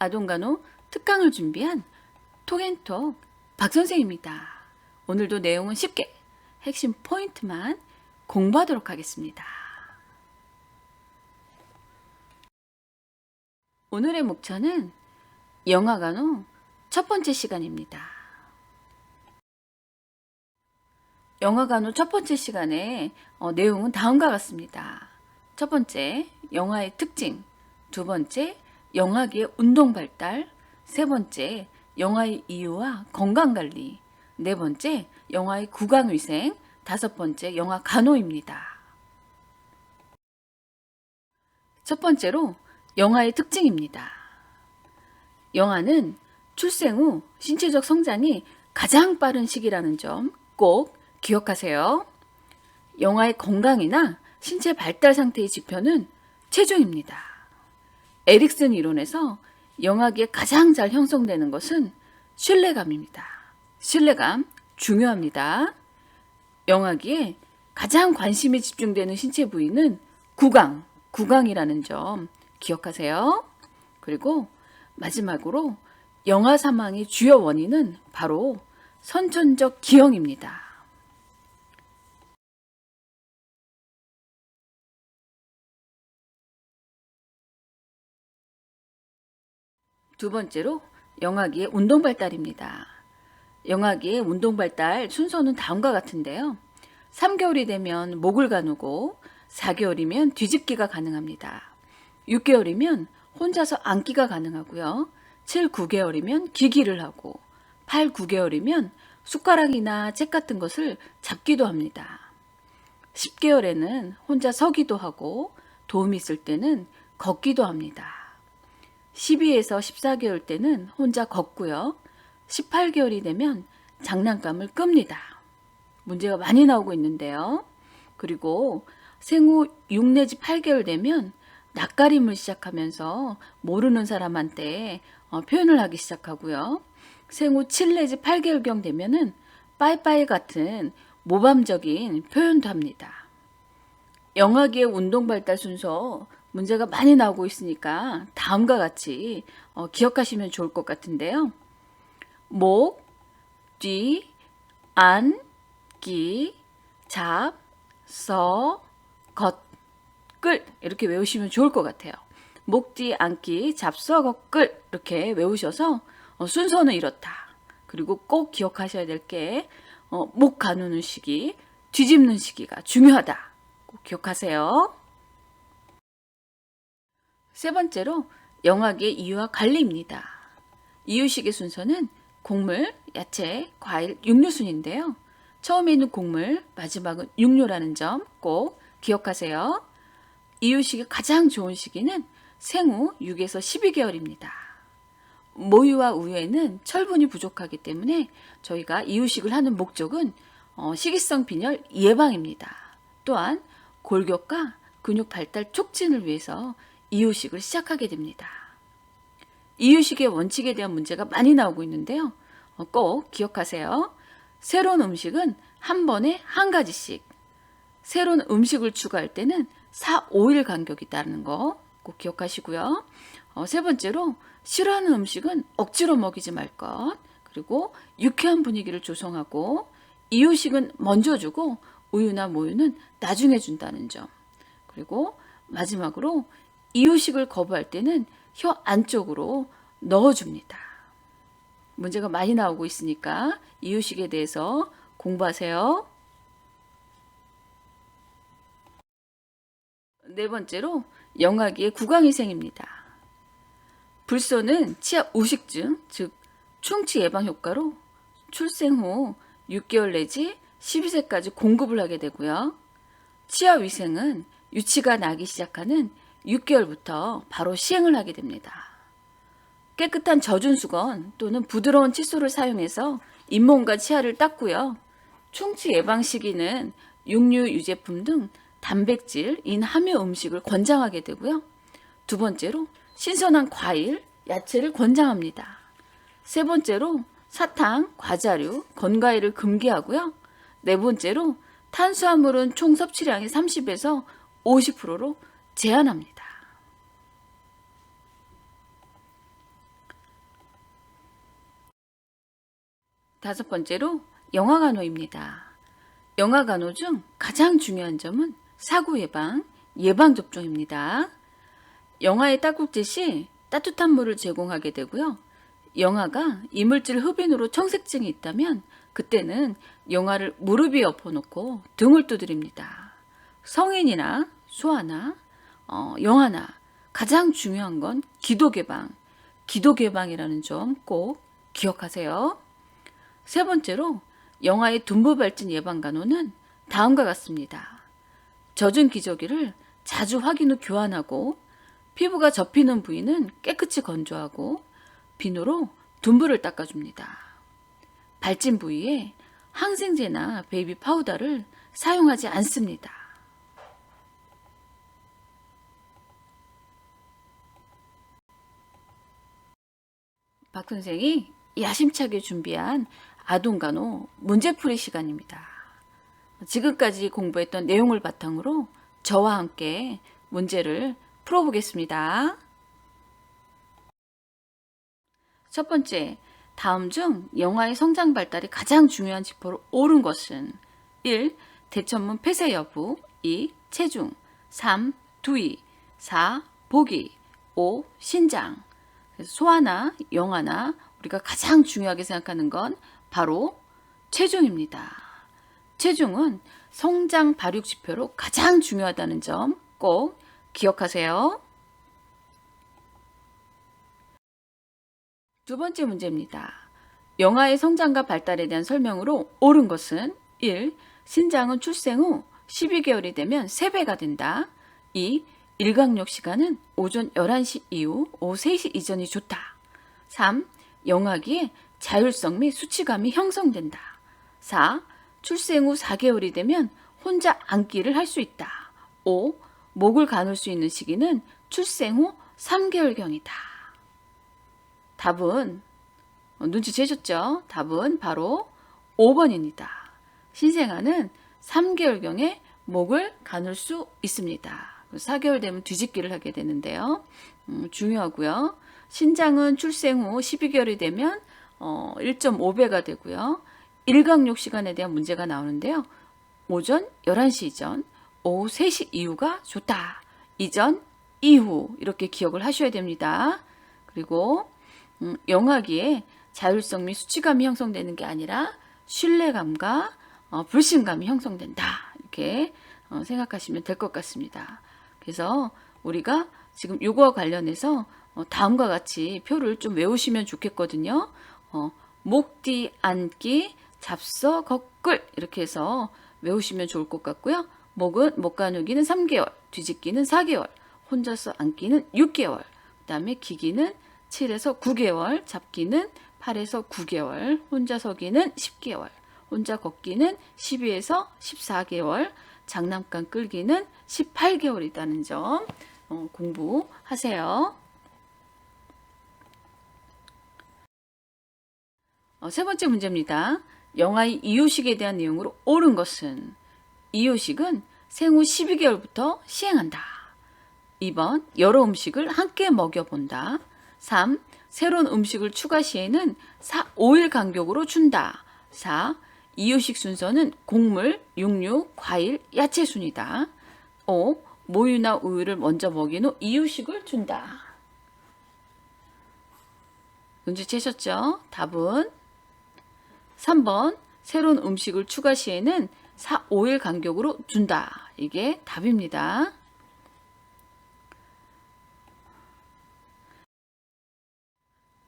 아동간호 특강을 준비한 톡앤톡 박선생입니다. 오늘도 내용은 쉽게 핵심 포인트만 공부하도록 하겠습니다. 오늘의 목차는 영아간호 첫 번째 시간입니다. 영아간호 첫 번째 시간의 내용은 다음과 같습니다. 첫 번째, 영아의 특징. 두 번째, 영아기의 운동발달. 세 번째, 영아의 이유와 건강관리. 네 번째, 영아의 구강위생. 다섯 번째, 영아 간호입니다. 첫 번째로 영아의 특징입니다. 영아는 출생 후 신체적 성장이 가장 빠른 시기라는 점 꼭 기억하세요. 영아의 건강이나 신체 발달 상태의 지표는 체중입니다. 에릭슨 이론에서 영아기에 가장 잘 형성되는 것은 신뢰감입니다. 신뢰감 중요합니다. 영아기에 가장 관심이 집중되는 신체 부위는 구강이라는 점 기억하세요. 그리고 마지막으로 영아 사망의 주요 원인은 바로 선천적 기형입니다. 두 번째로 영아기의 운동발달입니다. 영아기의 운동발달 순서는 다음과 같은데요. 3개월이 되면 목을 가누고 4개월이면 뒤집기가 가능합니다. 6개월이면 혼자서 앉기가 가능하고요. 7, 9개월이면 기기를 하고 8, 9개월이면 숟가락이나 책 같은 것을 잡기도 합니다. 10개월에는 혼자 서기도 하고 도움이 있을 때는 걷기도 합니다. 12에서 14개월 때는 혼자 걷고요. 18개월이 되면 장난감을 끕니다. 문제가 많이 나오고 있는데요. 그리고 생후 6 내지 8개월 되면 낯가림을 시작하면서 모르는 사람한테 표현을 하기 시작하고요. 생후 7 내지 8개월경 되면은 빠이빠이 같은 모범적인 표현도 합니다. 영아기의 운동발달 순서 문제가 많이 나오고 있으니까 다음과 같이 기억하시면 좋을 것 같은데요. 목, 뒤, 안, 기, 잡, 서, 걷, 끌 이렇게 외우시면 좋을 것 같아요. 목, 뒤, 앉기, 잡, 서, 걷, 끌 이렇게 외우셔서 순서는 이렇다. 그리고 꼭 기억하셔야 될 게 목 가누는 시기, 뒤집는 시기가 중요하다. 꼭 기억하세요. 세 번째로 영아기의 이유와 관리입니다. 이유식의 순서는 곡물, 야채, 과일, 육류 순인데요. 처음에 있는 곡물, 마지막은 육류라는 점 꼭 기억하세요. 이유식의 가장 좋은 시기는 생후 6에서 12개월입니다. 모유와 우유에는 철분이 부족하기 때문에 저희가 이유식을 하는 목적은 식이성 빈혈 예방입니다. 또한 골격과 근육 발달 촉진을 위해서 이유식을 시작하게 됩니다. 이유식의 원칙에 대한 문제가 많이 나오고 있는데요. 꼭 기억하세요. 새로운 음식은 한 번에 한 가지씩, 새로운 음식을 추가할 때는 4, 5일 간격이 있다는 거 꼭 기억하시고요. 세 번째로 싫어하는 음식은 억지로 먹이지 말 것, 그리고 유쾌한 분위기를 조성하고 이유식은 먼저 주고 우유나 모유는 나중에 준다는 점, 그리고 마지막으로 이유식을 거부할 때는 혀 안쪽으로 넣어줍니다. 문제가 많이 나오고 있으니까 이유식에 대해서 공부하세요. 네 번째로 영아기의 구강위생입니다. 불소는 치아 우식증, 즉 충치 예방 효과로 출생 후 6개월 내지 12세까지 공급을 하게 되고요. 치아 위생은 유치가 나기 시작하는 6개월부터 바로 시행을 하게 됩니다. 깨끗한 젖은 수건 또는 부드러운 칫솔을 사용해서 잇몸과 치아를 닦고요. 충치 예방 시기는 육류, 유제품 등 단백질인 함유 음식을 권장하게 되고요. 두 번째로 신선한 과일, 야채를 권장합니다. 세 번째로 사탕, 과자류, 건과일을 금기하고요. 네 번째로 탄수화물은 총 섭취량의 30에서 50%로 제한합니다. 다섯 번째로 영아간호입니다. 영아간호 중 가장 중요한 점은 사고 예방, 예방접종입니다. 영아의 딸꾹질 시 따뜻한 물을 제공하게 되고요. 영아가 이물질 흡인으로 청색증이 있다면 그때는 영아를 무릎 위에 엎어놓고 등을 두드립니다. 성인이나 소아나 영아나 가장 중요한 건 기도 개방이라는 점 꼭 기억하세요. 세 번째로 영아의 둔부 발진 예방 간호는 다음과 같습니다. 젖은 기저귀를 자주 확인 후 교환하고 피부가 접히는 부위는 깨끗이 건조하고 비누로 둔부를 닦아줍니다. 발진 부위에 항생제나 베이비 파우더를 사용하지 않습니다. 박 선생이 야심차게 준비한 아동간호 문제풀이 시간입니다. 지금까지 공부했던 내용을 바탕으로 저와 함께 문제를 풀어보겠습니다. 첫 번째, 다음 중 영아의 성장 발달이 가장 중요한 지표로 옳은 것은 1. 대천문 폐쇄 여부 2. 체중 3. 두위 4. 보기 5. 신장. 소아나 영아나 우리가 가장 중요하게 생각하는 건 바로 체중입니다. 체중은 성장 발육 지표로 가장 중요하다는 점 꼭 기억하세요. 두 번째 문제입니다. 영아의 성장과 발달에 대한 설명으로 옳은 것은 1. 신장은 출생 후 12개월이 되면 3배가 된다. 2. 일광욕 시간은 오전 11시 이후 오후 3시 이전이 좋다. 3. 영아기에 자율성 및 수치감이 형성된다. 4. 출생 후 4개월이 되면 혼자 앉기를 할 수 있다. 5. 목을 가눌 수 있는 시기는 출생 후 3개월경이다. 답은 눈치채셨죠? 답은 바로 5번입니다. 신생아는 3개월경에 목을 가눌 수 있습니다. 4개월 되면 뒤집기를 하게 되는데요. 중요하고요. 신장은 출생 후 12개월이 되면 1.5배가 되고요. 일광욕 시간에 대한 문제가 나오는데요. 오전 11시 이전, 오후 3시 이후가 좋다. 이전, 이후 이렇게 기억을 하셔야 됩니다. 그리고 영아기에 자율성 및 수치감이 형성되는 게 아니라 신뢰감과 불신감이 형성된다. 이렇게 생각하시면 될 것 같습니다. 그래서 우리가 지금 요거와 관련해서 다음과 같이 표를 좀 외우시면 좋겠거든요. 목, 뒤, 앉기, 잡서, 거끌 이렇게 해서 외우시면 좋을 것 같고요. 목은 목 가누기는 3개월, 뒤집기는 4개월, 혼자서 앉기는 6개월, 그 다음에 기기는 7에서 9개월, 잡기는 8에서 9개월, 혼자 서기는 10개월, 혼자 걷기는 12에서 14개월, 장난감 끌기는 18개월이라는 점 공부하세요. 세 번째 문제입니다. 영아의 이유식에 대한 내용으로 옳은 것은 이유식은 생후 12개월부터 시행한다. 2번 여러 음식을 함께 먹여본다. 3. 새로운 음식을 추가 시에는 5일 간격으로 준다. 4. 이유식 순서는 곡물, 육류, 과일, 야채 순이다. 5. 모유나 우유를 먼저 먹인 후 이유식을 준다. 눈치채셨죠? 답은 3번 새로운 음식을 추가 시에는 5일 간격으로 준다. 이게 답입니다.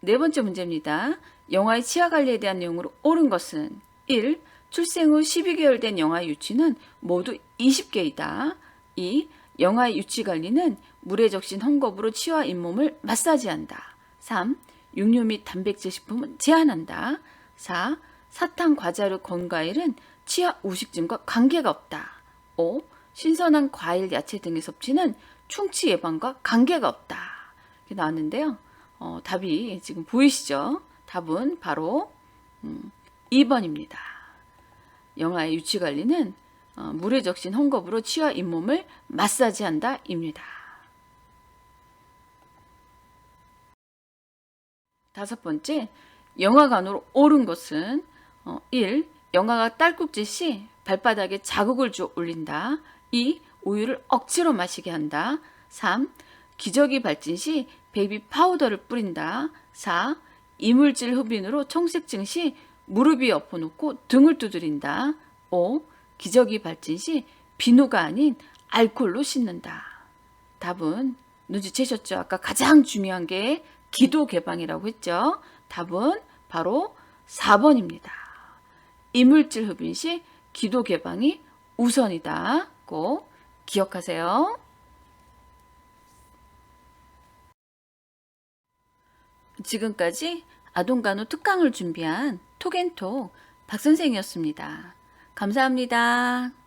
네 번째 문제입니다. 영아의 치아 관리에 대한 내용으로 옳은 것은 1. 출생 후 12개월 된 영아의 유치는 모두 20개이다. 2. 영아의 유치 관리는 물에 적신 헝겊으로 치아와 잇몸을 마사지한다. 3. 육류 및 단백질 식품은 제한한다. 4. 사탕, 과자류, 건과일은 치아 우식증과 관계가 없다. 5. 신선한 과일, 야채 등의 섭취는 충치 예방과 관계가 없다. 이렇게 나왔는데요. 답이 지금 보이시죠? 답은 바로 2번입니다. 영아의 유치 관리는 물에 적신 헝겊으로 치아 잇몸을 마사지한다 입니다. 다섯 번째, 영아간호로 옳은 것은 1. 영아가 딸꾹질 시 발바닥에 자국을 줘 올린다. 2. 우유를 억지로 마시게 한다. 3. 기저귀 발진 시 베이비 파우더를 뿌린다. 4. 이물질 흡인으로 청색증 시 무릎 위에 엎어놓고 등을 두드린다. 5. 기저귀 발진 시 비누가 아닌 알코올로 씻는다. 답은 눈치채셨죠? 아까 가장 중요한 게 기도 개방이라고 했죠? 답은 바로 4번입니다. 이물질 흡인 시 기도 개방이 우선이다. 꼭 기억하세요. 지금까지 아동간호 특강을 준비한 톡앤톡 박선생이었습니다. 감사합니다.